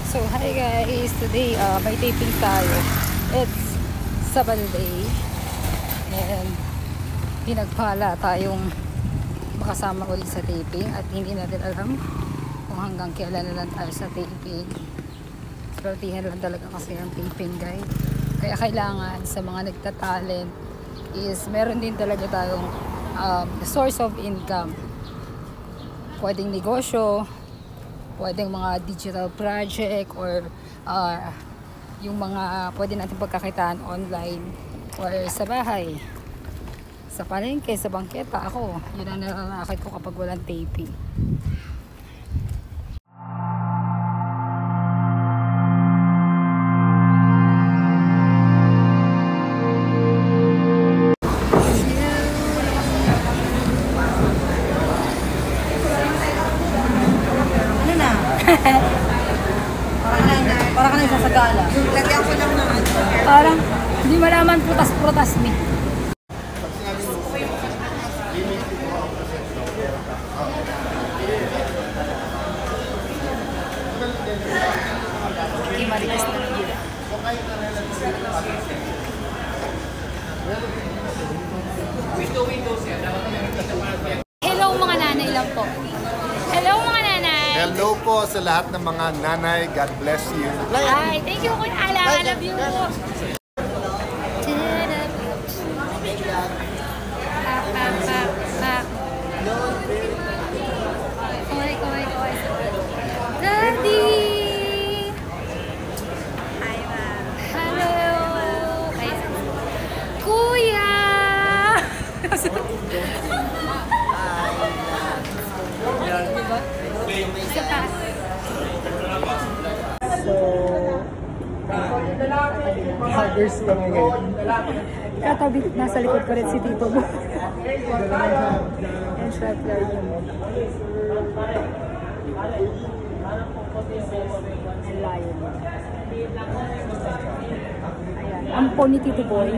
So hi guys, today may taping tayo. It's Sabado day and pinagpala tayong makasama ulit sa taping at hindi natin alam kung hanggang kailan na lang tayo sa taping. Sweltihan lang talaga kasi ang taping guys. Kaya kailangan sa mga nagtatalent is meron din talaga tayong source of income. Pwedeng negosyo, pwedeng mga digital project or yung mga pwede natin pagkakitaan online or sa bahay, sa palengke, sa bangketa. Ako, yun ang nalalakit ko kapag walang taping. Para ka na isasagala. Lagyan ko lang naman. Parang hindi malaman prutas-prutas ni. Okay, marikas na yun. Hello mga nanay lang po. Hello mga nanay. Hello po sa lahat ng mga nanay. God bless you. Hi, thank you Kuya Ala. I love you. Daddy. Hello. Kuya. Isa pa. Huggers kami ngayon. Katabi, nasa likod ko rin si Tito mo. And shot light. And lion. Ayan. Ampo ni Tito Boy.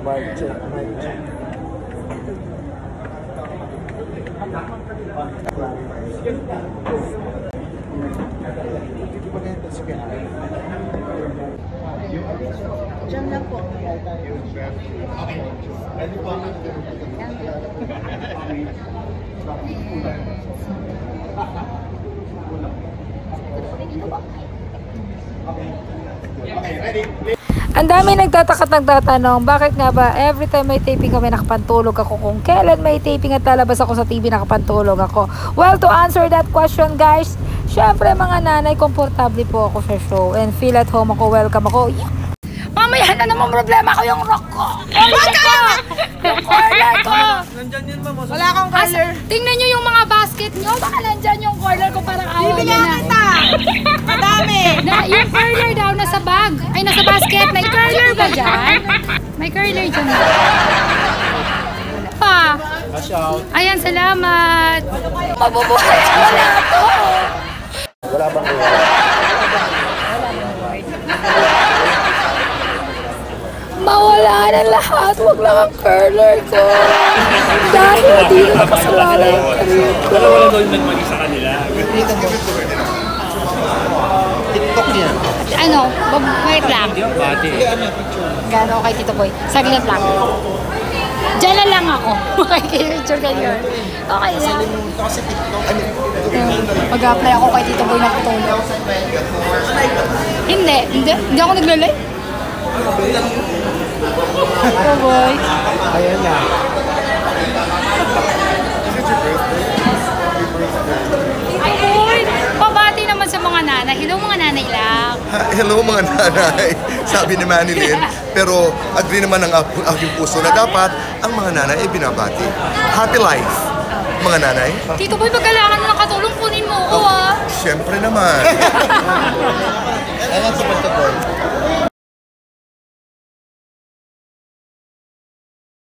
Mic check, mic check. Diyan lang po. Ang dami nagtatanong, bakit nga ba every time may taping kami nakapantulog ako, kung kailan may taping at lalabas ako sa TV nakapantulog ako. Well, to answer that question guys, syempre mga nanay, komportable po ako sa show and feel at home ako, welcome ako. Yeah. Mamaya na naman problema ko yung rock ko. Yung corner ko. Nandyan yun, ma'am. Wala kang color. Tingnan nyo yung mga basket nyo. Baka nandyan yung corner ko, parang ayaw nyo Bibigyan na. kita. Madami. Yung curler daw nasa bag. Ay, nasa basket. May curler ba dyan? May curler dyan. Pa. Ayan, salamat. Mabubuhay ako na ito. Wala bang Mawala na lahat. Huwag lang ang curler ko. Dahil hindi na nakasalanan yung career ko. Dalawa lang daw yung nagmagi sa kanila. TikTok niya? Ano? Wait lang. Bati. Gano'n kay Tito Boy? Saglit lang. Diyan na lang ako. Makikipicture kayo. Okay lang. Mag-apply ako kay Tito Boy ng tutulong. Hindi ako naglalay. Tito Boy. Ayan na. Ay, pabati naman sa mga nanay. Hello mga nanay lang. Hello mga nanay, sabi ni Manilyn. Pero agree naman ang aking puso na dapat ang mga nanay ay binabati. Happy life, mga nanay. Tito Boy, pag kailangan mo ng katulong, kunin mo ako ah. Siyempre naman. Ayan sa pagkakoy.